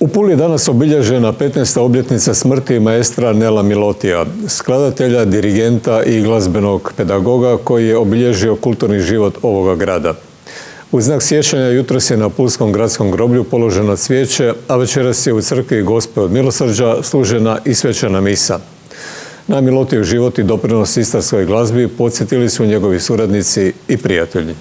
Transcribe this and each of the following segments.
U Puli je danas obilježena 15. obljetnica smrti maestra Nela Milotija, skladatelja, dirigenta i glazbenog pedagoga koji je obilježio kulturni život ovoga grada. U znak sjećanja jutros je na Pulskom gradskom groblju položeno cvijeće, a večeras je u crkvi Gospe od Milosrđa služena i svečana misa. Na Milotijev život i doprinos istarskoj glazbi podsjetili su njegovi suradnici i prijatelji.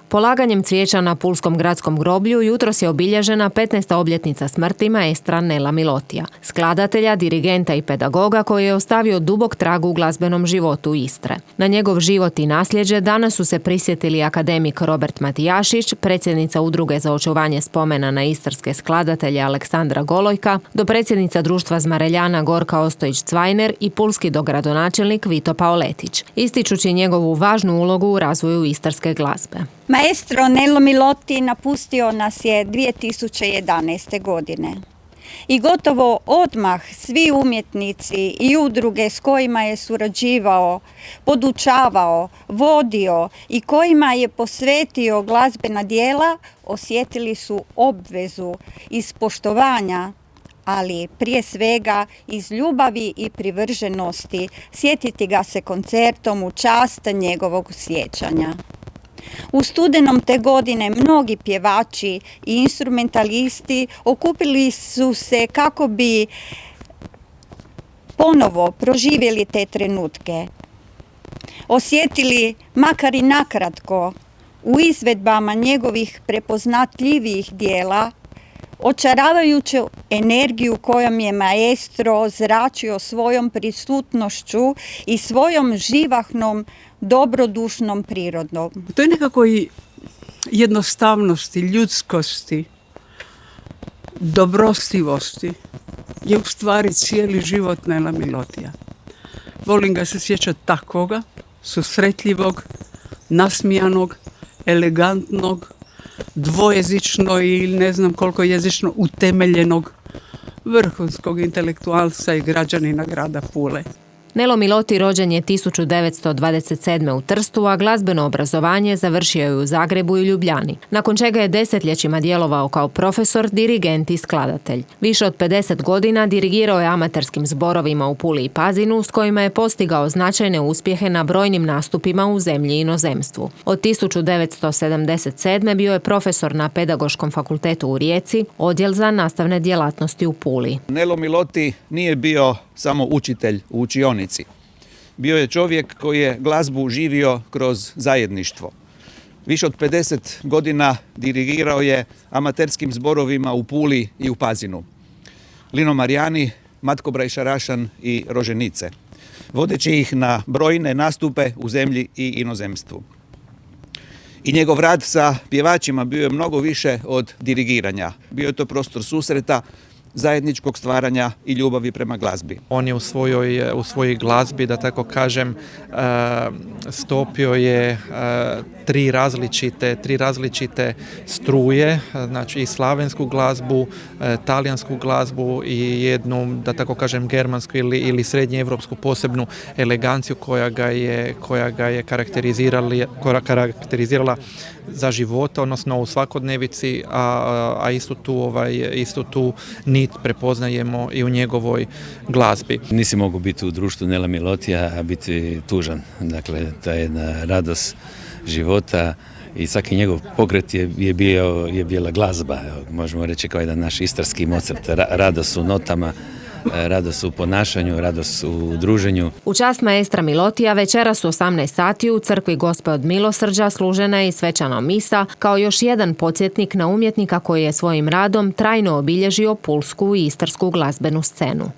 Polaganjem cvijeća na Pulskom gradskom groblju jutros je obilježena 15. obljetnica smrti maestra Nela Milotija, skladatelja, dirigenta i pedagoga koji je ostavio dubok trag u glazbenom životu Istre. Na njegov život i nasljeđe danas su se prisjetili akademik Robert Matijašić, predsjednica Udruge za očuvanje spomena na istarske skladatelje Aleksandra Golojka, dopredsjednica Društva Zmareljana Gorka Ostojić-Cvajner i pulski dogradonačelnik Vito Paoletić, ističući njegovu važnu ulogu u razvoju istarske glazbe. Maestro Nelo Miloti napustio nas je 2011. godine. I gotovo odmah svi umjetnici i udruge s kojima je surađivao, podučavao, vodio i kojima je posvetio glazbena djela osjetili su obvezu iz poštovanja, ali prije svega iz ljubavi i privrženosti sjetiti ga se koncertom u čast njegovog sjećanja. U studenom te godine mnogi pjevači i instrumentalisti okupili su se kako bi ponovo proživjeli te trenutke. Osjetili, makar i nakratko, u izvedbama njegovih prepoznatljivih dijela, očaravajuću energiju kojom je maestro zračio svojom prisutnošću i svojom živahnom, dobrodušnom prirodom. To je nekako i jednostavnosti, ljudskosti, dobrostivosti je u stvari cijeli život Nela Milotija. Volim ga se sjećati takvoga, susretljivog, nasmijanog, elegantnog, dvojezično i ne znam koliko jezično utemeljenog vrhunskog intelektualca i građanina grada Pule. Nelo Miloti rođen je 1927. u Trstu, a glazbeno obrazovanje završio je u Zagrebu i Ljubljani, nakon čega je desetljećima djelovao kao profesor, dirigent i skladatelj. Više od 50 godina dirigirao je amaterskim zborovima u Puli i Pazinu, s kojima je postigao značajne uspjehe na brojnim nastupima u zemlji i inozemstvu. Od 1977. bio je profesor na Pedagoškom fakultetu u Rijeci, odjel za nastavne djelatnosti u Puli. Nelo Miloti nije bio samo učitelj u učionici. Bio je čovjek koji je glazbu živio kroz zajedništvo. Više od 50 godina dirigirao je amaterskim zborovima u Puli i u Pazinu. Lino Marijani, Matko Brajšarašan i Roženice, vodeći ih na brojne nastupe u zemlji i inozemstvu. I njegov rad sa pjevačima bio je mnogo više od dirigiranja. Bio je to prostor susreta, zajedničkog stvaranja i ljubavi prema glazbi. On je u svojoj glazbi, da tako kažem, stopio je tri različite struje, znači i slavensku glazbu, talijansku glazbu i jednu, da tako kažem, germansku ili srednjeevropsku posebnu eleganciju koja ga je karakterizirala za života, odnosno u svakodnevici, a istu tu nit prepoznajemo i u njegovoj glazbi. Nisi mogu biti u društvu Nela Milotija, a biti tužan. Dakle, ta jedna radost života i svaki njegov pokret je bila glazba. Možemo reći kao jedan naš istarski Mozart. Radost u notama, radost u ponašanju, radost u druženju. U čast maestra Milotija večeras u 18 sati u crkvi Gospe od Milosrđa služena je i svečana misa kao još jedan podsjetnik na umjetnika koji je svojim radom trajno obilježio pulsku i istarsku glazbenu scenu.